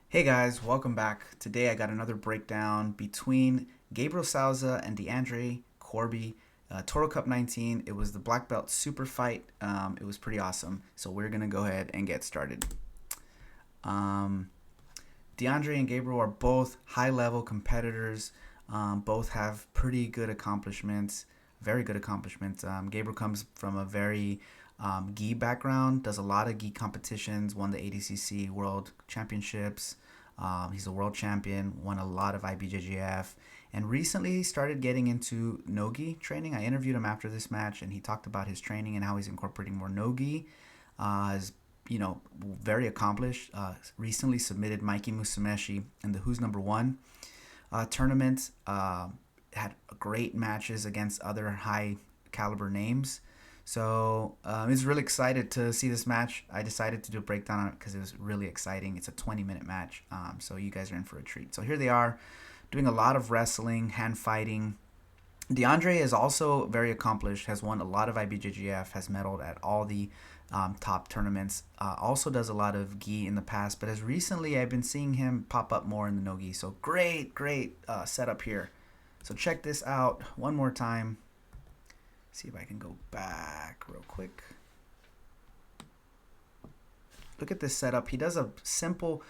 Hey guys, welcome back. Today I got another breakdown between Gabriel Sousa and Deandre Corbe. Toro Cup 19. It was the black belt super fight. It was pretty awesome. So we're gonna go ahead and get started. Um, Deandre and Gabriel are both high level competitors. Both have pretty good accomplishments, very good accomplishments. Gabriel comes from a very gi background, does a lot of gi competitions, won the ADCC World Championships. He's a world champion, won a lot of IBJJF, and recently started getting into nogi training. I interviewed him after this match, and he talked about his training and how he's incorporating more nogi. Has very accomplished. Recently submitted Mikey Musameshi in the Who's Number One tournament. Had great matches against other high caliber names. So I was really excited to see this match. I decided to do a breakdown on it because it was really exciting. It's a 20-minute match, so you guys are in for a treat. So here they are doing a lot of wrestling, hand fighting. Deandre is also very accomplished, has won a lot of IBJJF, has medaled at all the top tournaments. Also does a lot of gi in the past, but as recently I've been seeing him pop up more in the no gi. So great setup here. So check this out one more time. See if I can go back real quick. Look at this setup. He does a simple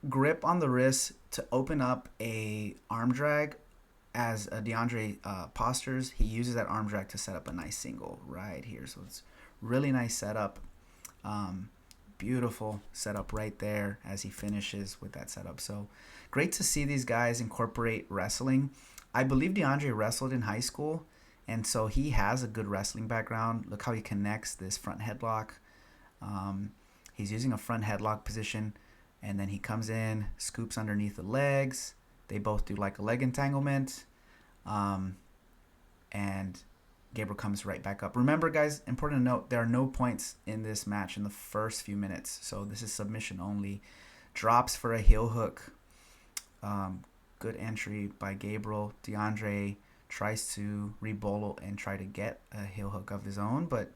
grip on the wrist to open up a arm drag. As Deandre postures, he uses that arm drag to set up a nice single right here. So it's really nice setup. Beautiful setup right there as he finishes with that setup. So great to see these guys incorporate wrestling. I believe Deandre wrestled in high school, and so he has a good wrestling background. Look how he connects this front headlock. He's using a front headlock position, and then he comes in, scoops underneath the legs. They both do like a leg entanglement. And Gabriel comes right back up. Remember, guys, important to note, there are no points in this match in the first few minutes. So this is submission only. Drops for a heel hook. Good entry by Gabriel. Deandre tries to rebolo and try to get a heel hook of his own, but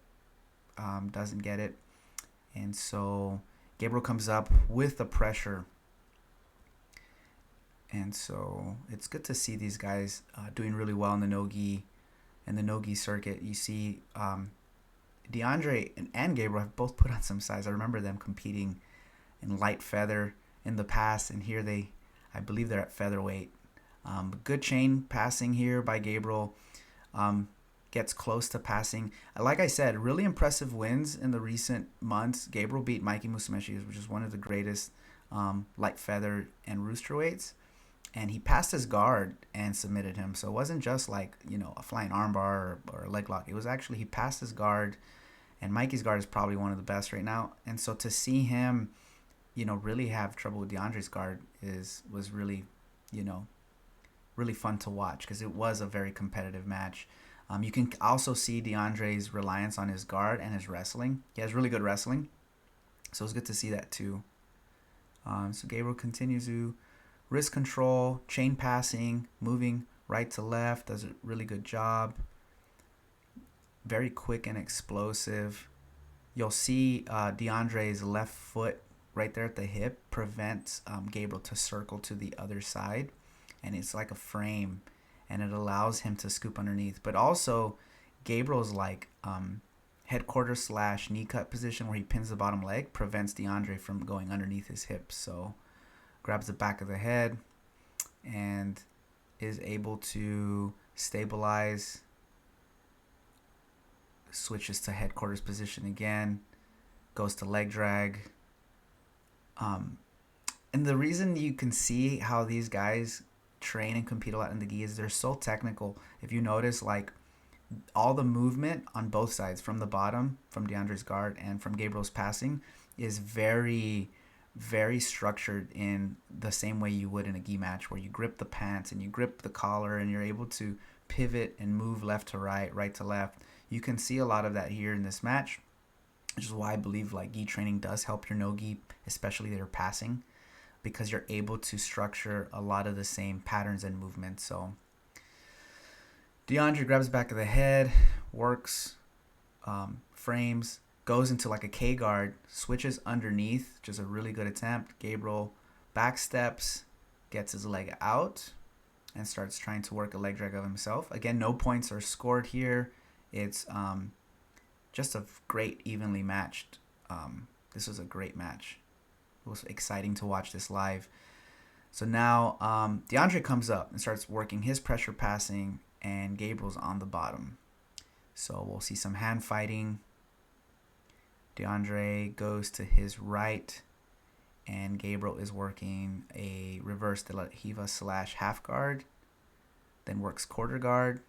doesn't get it. And so Gabriel comes up with the pressure. And so it's good to see these guys doing really well in the no-gi and the no-gi circuit. You see Deandre and Gabriel have both put on some size. I remember them competing in light feather in the past, and here I believe they're at featherweight. Good chain passing here by Gabriel. Gets close to passing. Like I said, really impressive wins in the recent months. Gabriel beat Mikey Musameshi, which is one of the greatest light feather and rooster weights. And he passed his guard and submitted him. So it wasn't just like, a flying armbar or a leg lock. It was actually he passed his guard, and Mikey's guard is probably one of the best right now. And so to see him, really have trouble with DeAndre's guard was really, really fun to watch because it was a very competitive match. You can also see DeAndre's reliance on his guard and his wrestling. He has really good wrestling. So it's good to see that too. So Gabriel continues to wrist control, chain passing, moving right to left, does a really good job. Very quick and explosive. You'll see Deandre's left foot right there at the hip prevents Gabriel to circle to the other side. And it's like a frame, and it allows him to scoop underneath. But also, Gabriel's like headquarters / knee cut position where he pins the bottom leg prevents Deandre from going underneath his hips. So grabs the back of the head and is able to stabilize. Switches to headquarters position again. Goes to leg drag. And the reason you can see how these guys train and compete a lot in the gi is they're so technical. If you notice, like, all the movement on both sides, from the bottom, from Deandre's guard, and from Gabriel's passing, is very structured in the same way you would in a gi match, where you grip the pants and you grip the collar and you're able to pivot and move left to right to left. You can see a lot of that here in this match, which is why I believe like gi training does help your no gi, especially their passing, because you're able to structure a lot of the same patterns and movements. So Deandre grabs the back of the head, works, frames, goes into like a K guard, switches underneath, which is a really good attempt. Gabriel back steps, gets his leg out, and starts trying to work a leg drag of himself. Again, no points are scored here. It's just a great, evenly matched. This was a great match. It was exciting to watch this live. So now Deandre comes up and starts working his pressure passing, and Gabriel's on the bottom. So we'll see some hand fighting. Deandre goes to his right, and Gabriel is working a reverse de la Hiva / half guard, then works quarter guard,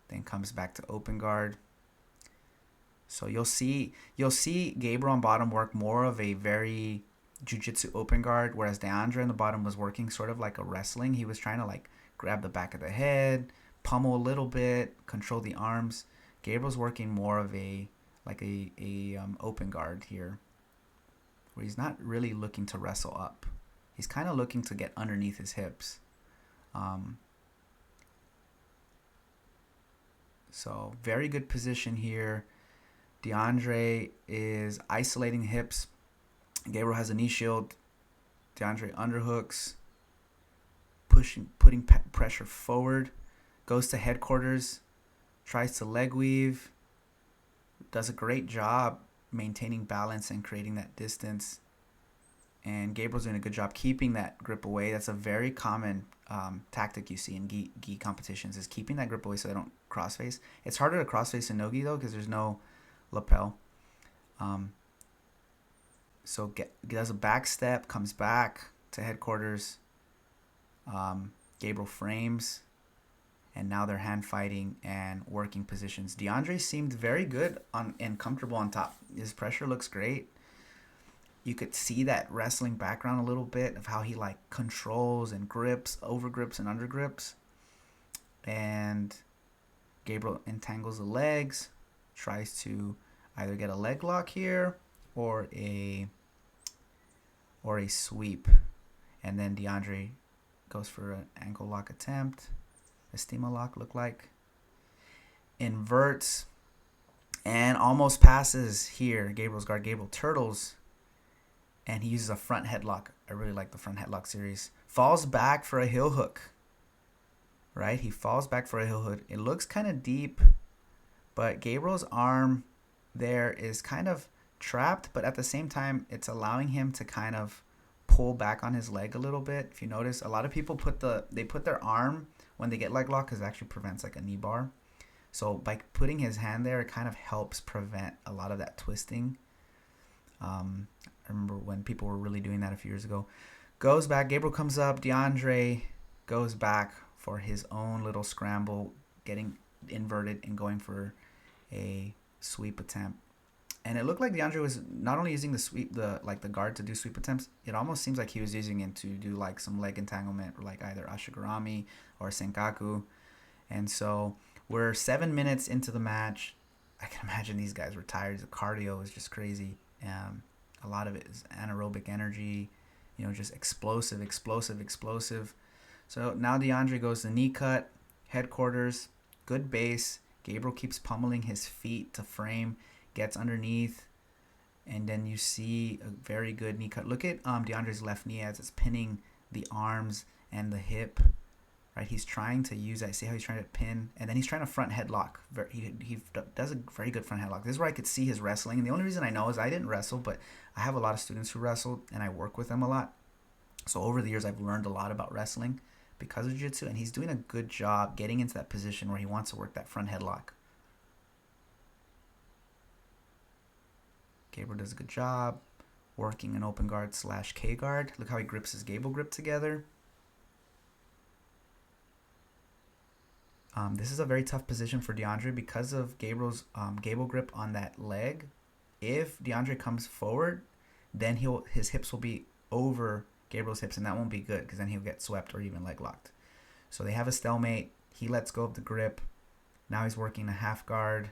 then comes back to open guard. So you'll see Gabriel on bottom work more of a very jiu-jitsu open guard, whereas Deandre in the bottom was working sort of like a wrestling. He was trying to like grab the back of the head, pummel a little bit, control the arms. Gabriel's working more of a open guard here, where he's not really looking to wrestle up. He's kind of looking to get underneath his hips. So very good position here. Deandre is isolating hips. Gabriel has a knee shield. Deandre underhooks, putting pressure forward, goes to headquarters, tries to leg weave, does a great job maintaining balance and creating that distance. And Gabriel's doing a good job keeping that grip away. That's a very common tactic you see in gi competitions, is keeping that grip away so they don't crossface. It's harder to crossface in no-gi though, because there's no lapel. So does a back step, comes back to headquarters. Gabriel frames, and now they're hand fighting and working positions. Deandre seemed very good and comfortable on top. His pressure looks great. You could see that wrestling background a little bit of how he like controls and grips, over grips and under grips. And Gabriel entangles the legs, tries to either get a leg lock here or a sweep, and then Deandre goes for an ankle lock attempt. A steamer lock look like. Inverts and almost passes here. Gabriel's guard. Gabriel turtles, and he uses a front headlock. I really like the front headlock series. Falls back for a heel hook. Right? He falls back for a heel hook. It looks kind of deep, but Gabriel's arm there is kind of trapped, but at the same time, it's allowing him to kind of pull back on his leg a little bit. If you notice, a lot of people put their arm when they get leg lock, because it actually prevents like a knee bar. So by putting his hand there, it kind of helps prevent a lot of that twisting. I remember when people were really doing that a few years ago. Goes back, Gabriel comes up, Deandre goes back for his own little scramble, getting inverted and going for a sweep attempt. And it looked like Deandre was not only using the guard to do sweep attempts, it almost seems like he was using it to do like some leg entanglement, or like either ashigarami or senkaku. And so we're 7 minutes into the match. I can imagine these guys were tired. The cardio is just crazy. A lot of it is anaerobic energy, just explosive. So now Deandre goes to knee cut, headquarters, good base. Gabriel keeps pummeling his feet to frame, gets underneath, and then you see a very good knee cut. Look at Deandre's left knee as it's pinning the arms and the hip. Right, he's trying to use that. See how he's trying to pin, and then he's trying to front headlock. He does a very good front headlock. This is where I could see his wrestling, and the only reason I know is I didn't wrestle, but I have a lot of students who wrestled, and I work with them a lot. So over the years, I've learned a lot about wrestling because of jiu-jitsu, and he's doing a good job getting into that position where he wants to work that front headlock. Gabriel does a good job working an open guard / K guard. Look how he grips his Gabriel grip together. This is a very tough position for Deandre because of Gabriel's Gabriel grip on that leg. If Deandre comes forward, then his hips will be over Gabriel's hips, and that won't be good because then he'll get swept or even leg locked. So they have a stalemate. He lets go of the grip. Now he's working a half guard.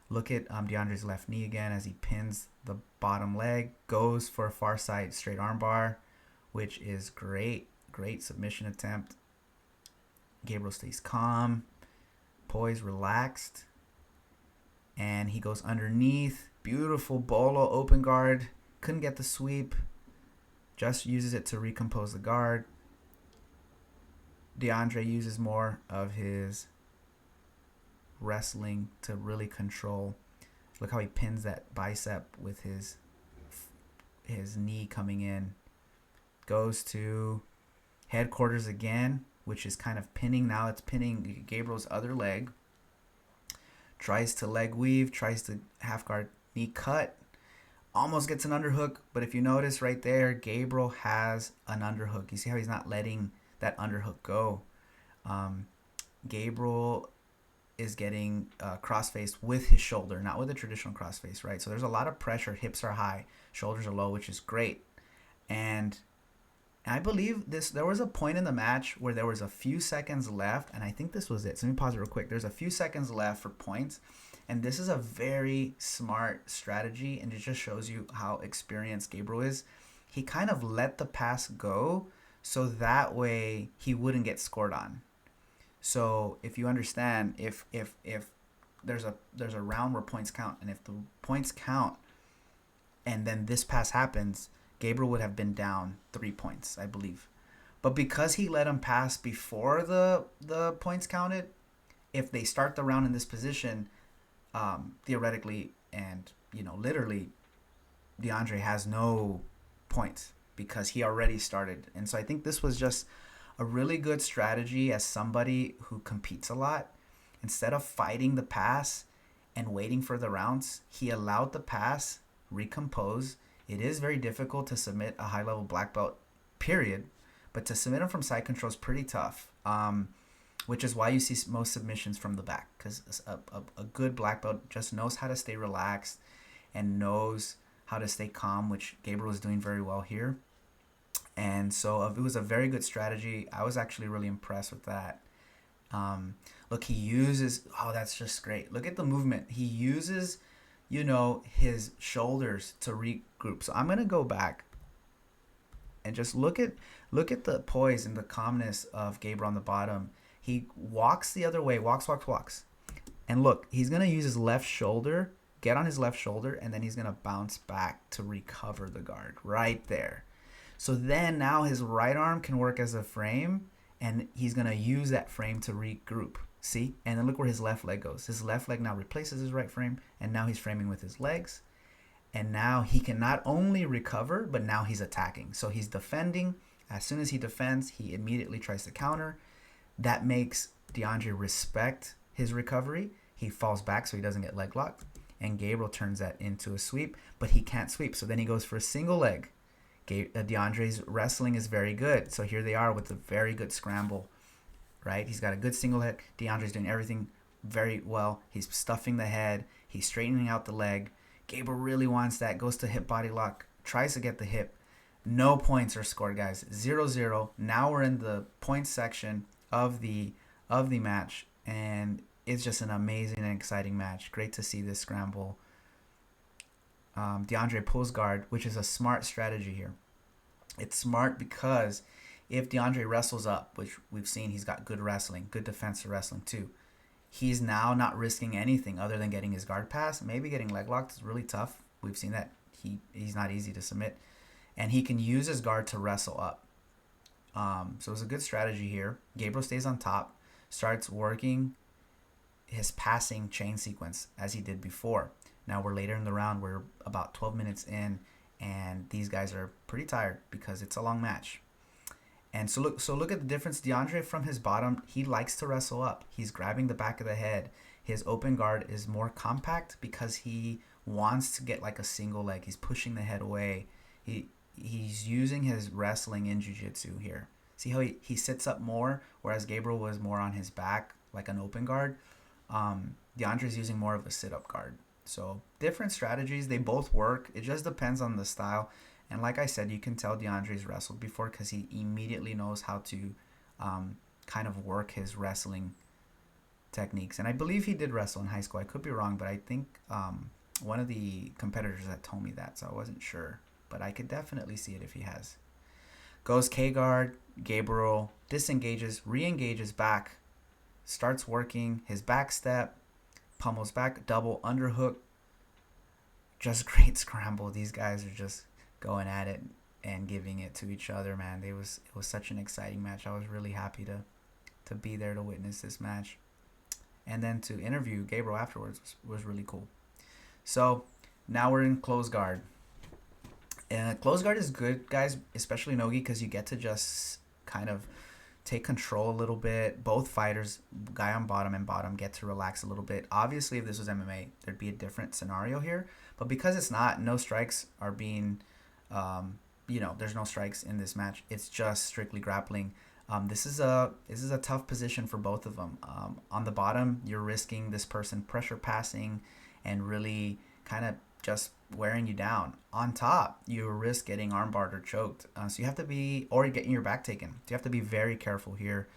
Look at Deandre's left knee again as he pins the bottom leg. Goes for a far side straight arm bar, which is great. Great submission attempt. Gabriel stays calm, poised, relaxed, and he goes underneath. Beautiful bolo open guard. Couldn't get the sweep. just uses it to recompose the guard. Deandre uses more of his wrestling to really control. Look how he pins that bicep with his knee coming in. Goes to headquarters again, which is kind of pinning. Now it's pinning Gabriel's other leg. Tries to leg weave, tries to half guard knee cut. Almost gets an underhook, but if you notice right there, Gabriel has an underhook. You see how he's not letting that underhook go. Gabriel is getting crossface with his shoulder, not with a traditional crossface, right? So there's a lot of pressure. Hips are high, shoulders are low, which is great. And I believe there was a point in the match where there was a few seconds left, and I think this was it. So let me pause it real quick. There's a few seconds left for points, and this is a very smart strategy, and it just shows you how experienced Gabriel is. He kind of let the pass go so that way he wouldn't get scored on. So if you understand, if there's a round where points count, and if the points count and then this pass happens, Gabriel would have been down 3 points, I believe. But because he let him pass before the points counted, if they start the round in this position, theoretically and literally, Deandre has no points because he already started. And so I think this was just a really good strategy as somebody who competes a lot. Instead of fighting the pass and waiting for the rounds, he allowed the pass, recompose. It is very difficult to submit a high-level black belt, period. But to submit them from side control is pretty tough, which is why you see most submissions from the back. Because a good black belt just knows how to stay relaxed and knows how to stay calm, which Gabriel is doing very well here. And so it was a very good strategy. I was actually really impressed with that. Look, he uses... Oh, that's just great. Look at the movement. He uses... his shoulders to regroup. So I'm going to go back and just look at the poise and the calmness of Gabriel on the bottom. He walks the other way, walks. And look, he's going to use his left shoulder, get on his left shoulder, and then he's going to bounce back to recover the guard right there. So then now his right arm can work as a frame, and he's going to use that frame to regroup. See? And then look where his left leg goes. His left leg now replaces his right frame, and now he's framing with his legs. And now he can not only recover, but now he's attacking. So he's defending. As soon as he defends, he immediately tries to counter. That makes Deandre respect his recovery. He falls back so he doesn't get leg locked. And Gabriel turns that into a sweep, but he can't sweep. So then he goes for a single leg. Deandre's wrestling is very good. So here they are with a very good scramble. Right? He's got a good single head. Deandre's doing everything very well. He's stuffing the head. He's straightening out the leg. Gabriel really wants that. Goes to hip body lock. Tries to get the hip. No points are scored, guys. 0-0. Now we're in the points section of the match. And it's just an amazing and exciting match. Great to see this scramble. Deandre pulls guard, which is a smart strategy here. It's smart because if Deandre wrestles up, which we've seen he's got good wrestling, good defensive wrestling too, he's now not risking anything other than getting his guard pass. Maybe getting leg locked is really tough. We've seen that he's not easy to submit. And he can use his guard to wrestle up. So it's a good strategy here. Gabriel stays on top, starts working his passing chain sequence as he did before. Now we're later in the round. We're about 12 minutes in, and these guys are pretty tired because it's a long match. And so look at the difference. Deandre from his bottom, he likes to wrestle up. He's grabbing the back of the head. His open guard is more compact because he wants to get like a single leg. He's pushing the head away. He's using his wrestling in jiu-jitsu here. See how he sits up more, whereas Gabriel was more on his back, like an open guard. Deandre's using more of a sit-up guard. So different strategies. They both work. It just depends on the style. And like I said, you can tell Deandre's wrestled before because he immediately knows how to kind of work his wrestling techniques. And I believe he did wrestle in high school. I could be wrong, but I think one of the competitors had told me that, so I wasn't sure. But I could definitely see it if he has. Goes K-guard. Gabriel disengages, re-engages back, starts working his back step, pummels back, double underhook. Just great scramble. These guys are just going at it. and giving it to each other, man. It was such an exciting match. I was really happy to be there to witness this match. And then to interview Gabriel afterwards was really cool. So now we're in close guard. And close guard is good, guys, especially Nogi, because you get to just kind of take control a little bit. Both fighters, guy on bottom and bottom, get to relax a little bit. Obviously, if this was MMA, there'd be a different scenario here. But because it's not, no strikes are being, there's no strikes in this match. It's just strictly grappling. This is a tough position for both of them. On the bottom, you're risking this person pressure passing and really kind of just wearing you down. On top, you risk getting armbarred or choked. So you have to be, or getting your back taken. So you have to be very careful here.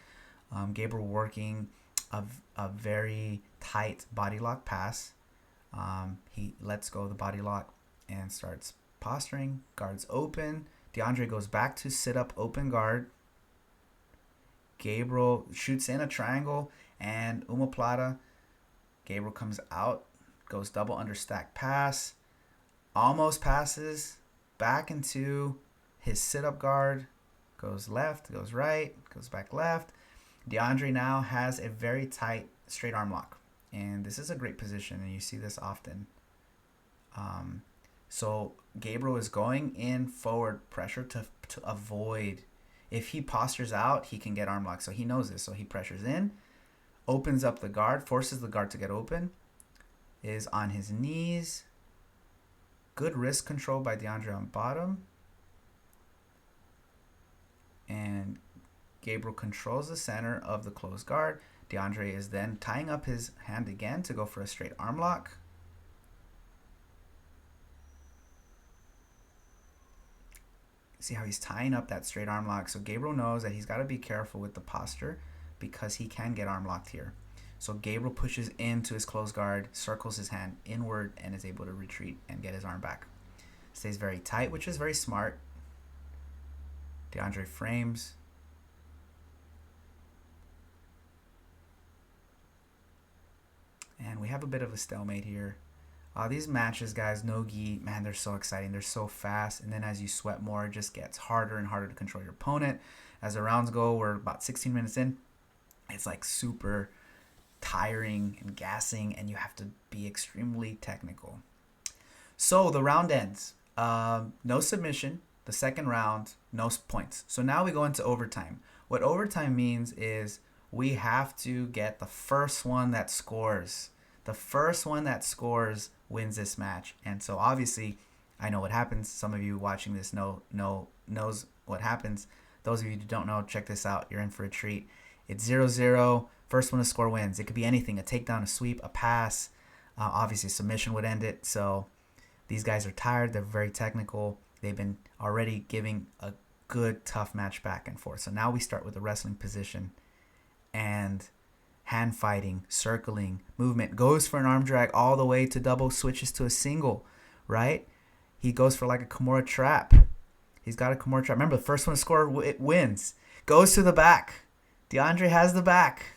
Gabriel working a very tight body lock pass. He lets go of the body lock and starts posturing. Guards open. Deandre goes back to sit up open guard. Gabriel shoots in a triangle and omoplata. Gabriel comes out, goes double understack pass, almost passes back into his sit-up guard, goes left, goes right, goes back left. Deandre now has a very tight straight arm lock, and this is a great position, and you see this often. So Gabriel is going in forward pressure to avoid. If he postures out, he can get arm locked, so he knows this. So he pressures in, opens up the guard, forces the guard to get open, is on his knees. Good wrist control by Deandre on bottom. And Gabriel controls the center of the closed guard. Deandre is then tying up his hand again to go for a straight arm lock. See how he's tying up that straight arm lock. So Gabriel knows that he's got to be careful with the posture because he can get arm locked here. So Gabriel pushes into his closed guard, circles his hand inward, and is able to retreat and get his arm back. Stays very tight, which is very smart. Deandre frames. And we have a bit of a stalemate here. These matches, guys, no-gi, man, they're so exciting. They're so fast. And then as you sweat more, it just gets harder and harder to control your opponent. As the rounds go, we're about 16 minutes in. It's like super tiring and gassing, and you have to be extremely technical. So the round ends. No submission. The second round, no points. So now we go into overtime. What overtime means is we have to get the first one that scores. The first one that scores wins this match. And so obviously, I know what happens. Some of you watching this knows what happens. Those of you who don't know, check this out. You're in for a treat. It's 0-0. First one to score wins. It could be anything. A takedown, a sweep, a pass. Obviously, submission would end it. So these guys are tired. They're very technical. They've been already giving a good, tough match back and forth. So now we start with the wrestling position. And hand fighting, circling, movement, goes for an arm drag all the way to double, switches to a single, right? He goes for like a Kimura trap. He's got a Kimura trap. Remember, the first one to score, it wins. Goes to the back. Deandre has the back.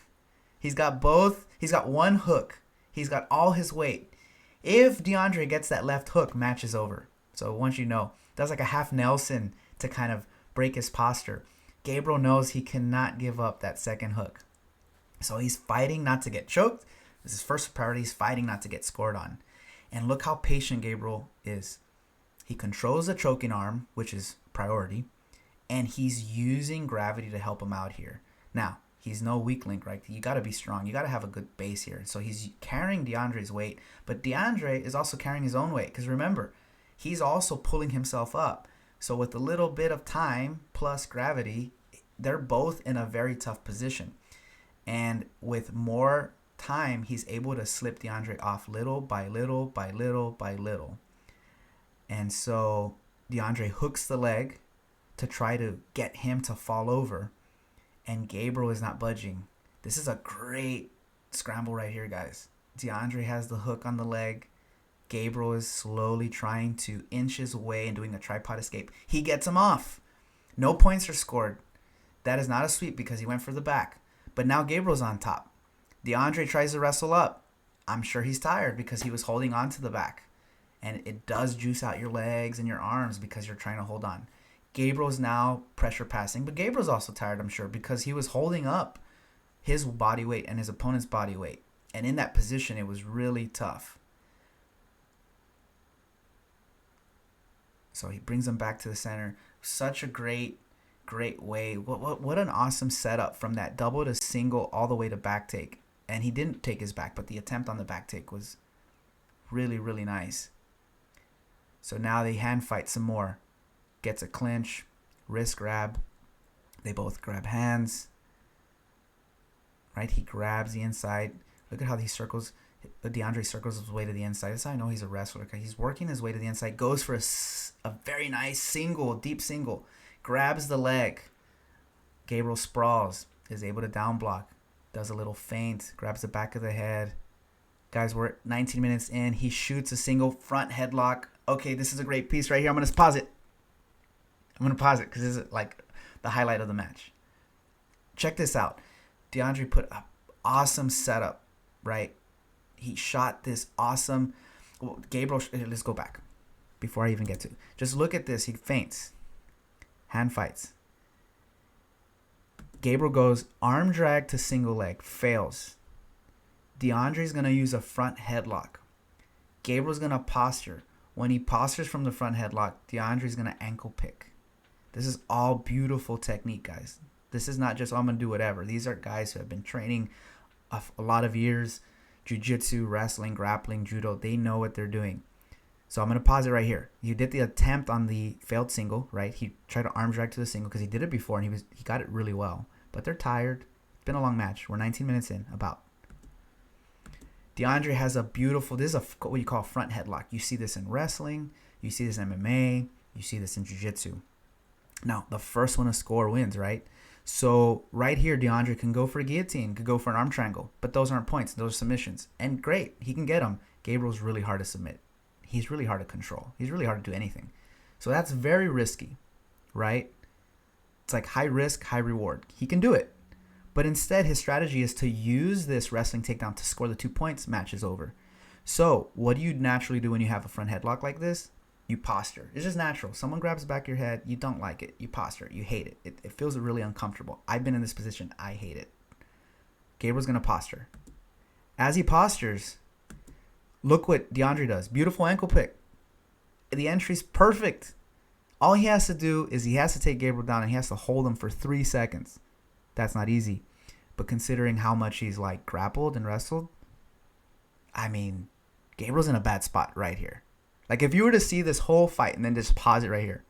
He's got both. He's got one hook. He's got all his weight. If Deandre gets that left hook, match is over. So once you know, does like a half Nelson to kind of break his posture. Gabriel knows he cannot give up that second hook. So he's fighting not to get choked. This is his first priority. He's fighting not to get scored on. And look how patient Gabriel is. He controls the choking arm, which is priority. And he's using gravity to help him out here. Now, he's no weak link, right? You got to be strong. You got to have a good base here. So he's carrying Deandre's weight. But Deandre is also carrying his own weight. Because remember, he's also pulling himself up. So with a little bit of time plus gravity, they're both in a very tough position. And with more time, he's able to slip Deandre off little by little by little by little. And so Deandre hooks the leg to try to get him to fall over. And Gabriel is not budging. This is a great scramble right here, guys. Deandre has the hook on the leg. Gabriel is slowly trying to inch his way and doing a tripod escape. He gets him off. No points are scored. That is not a sweep because he went for the back. But now Gabriel's on top. Deandre tries to wrestle up. I'm sure he's tired because he was holding on to the back. And it does juice out your legs and your arms because you're trying to hold on. Gabriel's now pressure passing, but Gabriel's also tired, I'm sure, because he was holding up his body weight and his opponent's body weight. And in that position, it was really tough. So he brings him back to the center. Such a great way. What an awesome setup from that double to single all the way to back take. And he didn't take his back, but the attempt on the back take was really, really nice. So now they hand fight some more. Gets a clinch, wrist grab. They both grab hands. Right? He grabs the inside. Look at how he circles. Deandre circles his way to the inside. That's how I know he's a wrestler. He's working his way to the inside. Goes for a very nice single, deep single. Grabs the leg. Gabriel sprawls. Is able to down block. Does a little feint. Grabs the back of the head. Guys, we're 19 minutes in. He shoots a single front headlock. Okay, this is a great piece right here. I'm going to pause it. Because this is like the highlight of the match. Check this out. Deandre put an awesome setup, right? He shot this awesome. Well, Gabriel, let's go back before I even get to. Just look at this. He feints. Hand fights. Gabriel goes arm drag to single leg. Fails. Deandre's going to use a front headlock. Gabriel's going to posture. When he postures from the front headlock, Deandre's going to ankle pick. This is all beautiful technique, guys. This is not just, I'm going to do whatever. These are guys who have been training a lot of years. Jiu-jitsu, wrestling, grappling, judo. They know what they're doing. So I'm going to pause it right here. You did the attempt on the failed single, right? He tried to arm drag to the single because he did it before and he got it really well. But they're tired. It's been a long match. We're 19 minutes in, about. Deandre has a beautiful, this is what you call a front headlock. You see this in wrestling. You see this in MMA. You see this in jiu-jitsu. Now, the first one to score wins, right? So right here, Deandre can go for a guillotine, could go for an arm triangle, but those aren't points. Those are submissions. And great, he can get them. Gabriel's really hard to submit. He's really hard to control. He's really hard to do anything. So that's very risky, right? It's like high risk, high reward. He can do it. But instead, his strategy is to use this wrestling takedown to score the 2 points. Match is over. So what do you naturally do when you have a front headlock like this? You posture. It's just natural. Someone grabs the back of your head. You don't like it. You posture. You hate it. It feels really uncomfortable. I've been in this position. I hate it. Gabriel's going to posture. As he postures, look what Deandre does. Beautiful ankle pick. The entry's perfect. All he has to do is he has to take Gabriel down and he has to hold him for 3 seconds. That's not easy. But considering how much he's like grappled and wrestled, I mean, Gabriel's in a bad spot right here. Like if you were to see this whole fight and then just pause it right here,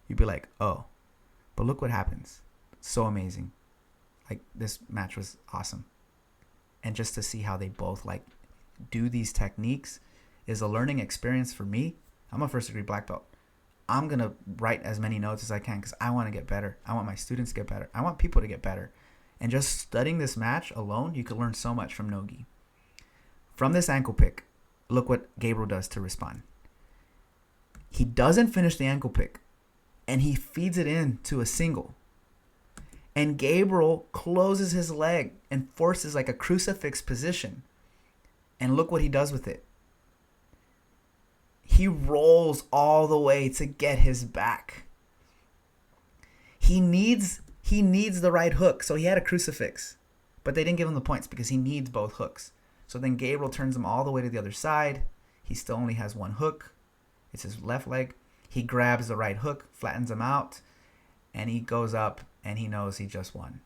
you'd be like, oh. But look what happens. So amazing. Like this match was awesome. And just to see how they both like do these techniques is a learning experience for me. I'm a first degree black belt. I'm going to write as many notes as I can because I want to get better. I want my students to get better. I want people to get better. And just studying this match alone, you could learn so much from Nogi. From this ankle pick, look what Gabriel does to respond. He doesn't finish the ankle pick, and he feeds it in to a single. And Gabriel closes his leg and forces like a crucifix position. And look what he does with it. He rolls all the way to get his back. He needs the right hook, so he had a crucifix. But they didn't give him the points because he needs both hooks. So then Gabriel turns him all the way to the other side. He still only has one hook. It's his left leg. He grabs the right hook, flattens him out, and he goes up, and he knows he just won.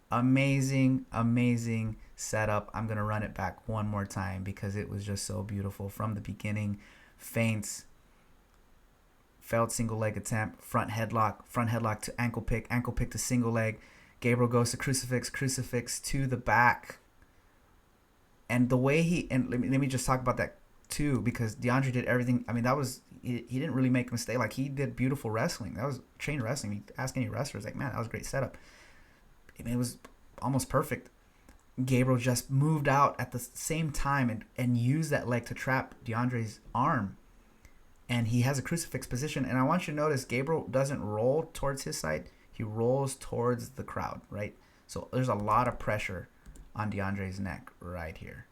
Amazing, amazing setup. I'm going to run it back one more time because it was just so beautiful. From the beginning, feints, failed single leg attempt, front headlock to ankle pick to single leg. Gabriel goes to crucifix to the back. And the way let me just talk about that too, because Deandre did everything. I mean, he didn't really make a mistake. Like, he did beautiful wrestling. That was trained wrestling. You ask any wrestlers, like, man, that was a great setup. I mean, it was almost perfect. Gabriel just moved out at the same time and used that leg to trap Deandre's arm. And he has a crucifix position. And I want you to notice Gabriel doesn't roll towards his side. He rolls towards the crowd, right? So there's a lot of pressure on Deandre's neck right here.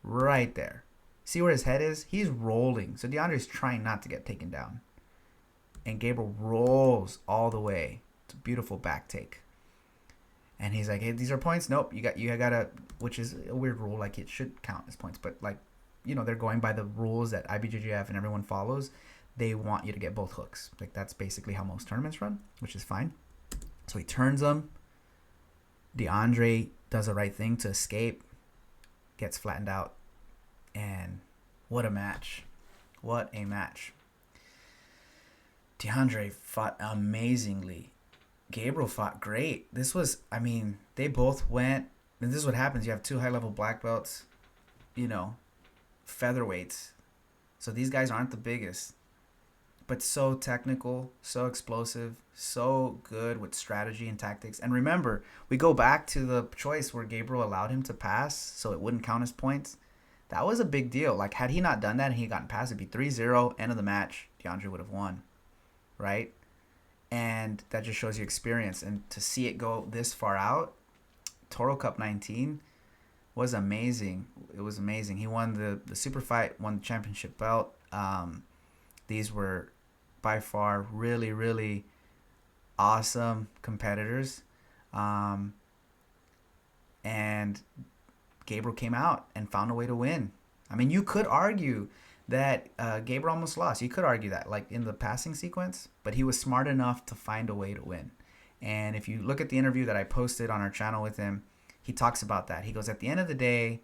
Right there. See where his head is? He's rolling. So Deandre's trying not to get taken down. and Gabriel rolls all the way. It's a beautiful back take. And he's like, "Hey, these are points." Nope, you gotta, which is a weird rule. Like it should count as points, but like, they're going by the rules that IBJJF and everyone follows. They want you to get both hooks. Like that's basically how most tournaments run, which is fine. So he turns them. Deandre does the right thing to escape, gets flattened out, and what a match! What a match! Deandre fought amazingly. Gabriel fought great. This was, they both went, and this is what happens. You have two high-level black belts, featherweights. So these guys aren't the biggest, but so technical, so explosive, so good with strategy and tactics. And remember, we go back to the choice where Gabriel allowed him to pass so it wouldn't count as points. That was a big deal. Like, had he not done that and he gotten past, it'd be 3-0, end of the match. Deandre would have won, right? And that just shows you experience. And to see it go this far out, Toro Cup 19 was amazing. It was amazing. He won the super fight, won the championship belt. These were by far really, really awesome competitors. And Gabriel came out and found a way to win. You could argue that Gabriel almost lost. You could argue that, like in the passing sequence, but he was smart enough to find a way to win. And if you look at the interview that I posted on our channel with him, he talks about that. He goes, at the end of the day,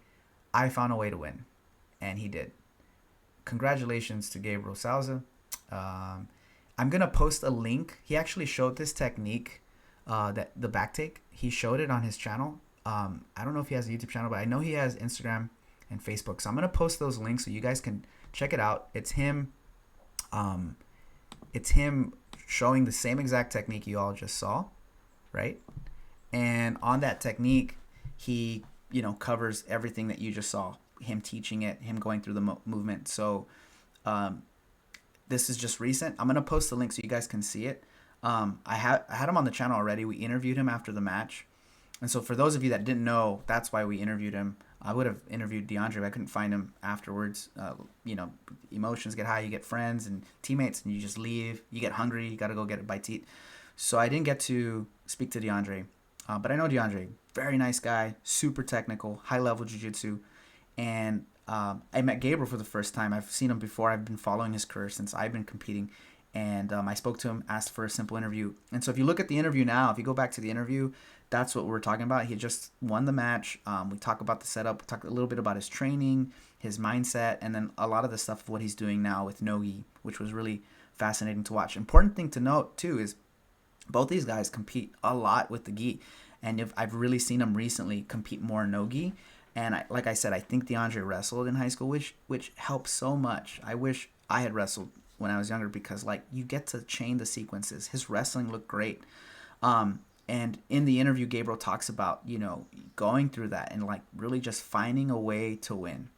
I found a way to win. And he did. Congratulations to Gabriel Sousa. I'm going to post a link. He actually showed this technique, that the back take. He showed it on his channel. I don't know if he has a YouTube channel, but I know he has Instagram and Facebook. So I'm going to post those links so you guys can check it out. It's him showing the same exact technique you all just saw, right? And on that technique, he, covers everything that you just saw. Him teaching it, him going through the movement. So this is just recent. I'm going to post the link so you guys can see it. I had him on the channel already. We interviewed him after the match. And so for those of you that didn't know, that's why we interviewed him. I would have interviewed Deandre, but I couldn't find him afterwards. Emotions get high. You get friends and teammates, and you just leave. You get hungry. You got to go get a bite to eat. So I didn't get to speak to Deandre. But I know Deandre. Very nice guy. Super technical. High-level jiu-jitsu. And I met Gabriel for the first time. I've seen him before. I've been following his career since I've been competing. And I spoke to him, asked for a simple interview. And so if you look at the interview now, if you go back to the interview, that's what we're talking about. He just won the match. We talk about the setup. We talk a little bit about his training, his mindset, and then a lot of the stuff of what he's doing now with no-gi, which was really fascinating to watch. Important thing to note, too, is both these guys compete a lot with the gi. And I've really seen them recently compete more no-gi. And like I said, I think Deandre wrestled in high school, which helps so much. I wish I had wrestled when I was younger because, like, you get to chain the sequences. His wrestling looked great. And in the interview, Gabriel talks about, going through that and, like, really just finding a way to win.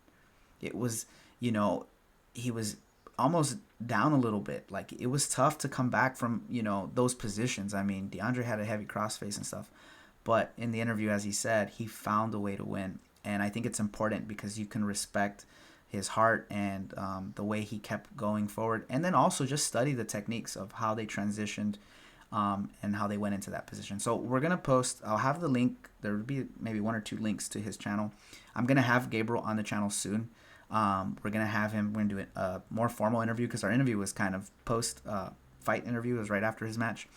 It was, he was almost down a little bit. Like, it was tough to come back from, those positions. Deandre had a heavy crossface and stuff. But in the interview, as he said, he found a way to win. And I think it's important because you can respect his heart and the way he kept going forward. And then also just study the techniques of how they transitioned and how they went into that position. So we're going to post, I'll have the link. There will be maybe 1 or 2 links to his channel. I'm going to have Gabriel on the channel soon. We're going to have him, we're going to do a more formal interview because our interview was kind of post-fight interview. It was right after his match.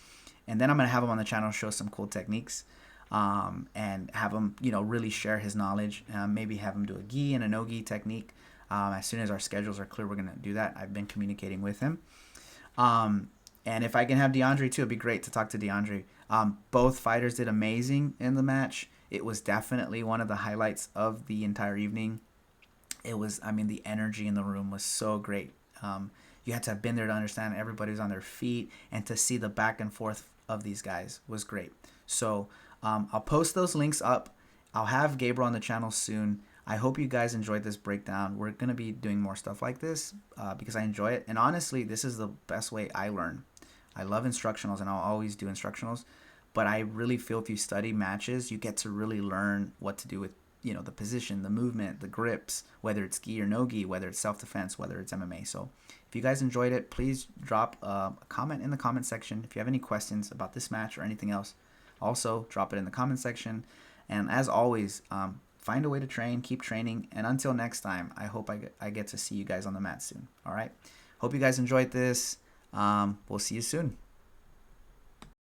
And then I'm going to have him on the channel, show some cool techniques. And have him, really share his knowledge. Maybe have him do a gi and a no-gi technique. As soon as our schedules are clear, we're going to do that. I've been communicating with him. And if I can have Deandre too, it'd be great to talk to Deandre. Both fighters did amazing in the match. It was definitely one of the highlights of the entire evening. It was, the energy in the room was so great. You had to have been there to understand everybody was on their feet, and to see the back and forth of these guys was great. So I'll post those links up. I'll have Gabriel on the channel soon. I hope you guys enjoyed this breakdown. We're going to be doing more stuff like this because I enjoy it. And honestly, this is the best way I learn. I love instructionals, and I'll always do instructionals. But I really feel if you study matches, you get to really learn what to do with the position, the movement, the grips, whether it's gi or no gi, whether it's self-defense, whether it's MMA. So if you guys enjoyed it, please drop a comment in the comment section. If you have any questions about this match or anything else, also drop it in the comment section. And as always, find a way to train, keep training, and until next time, I hope I get to see you guys on the mat soon. All right, hope you guys enjoyed this. We'll see you soon.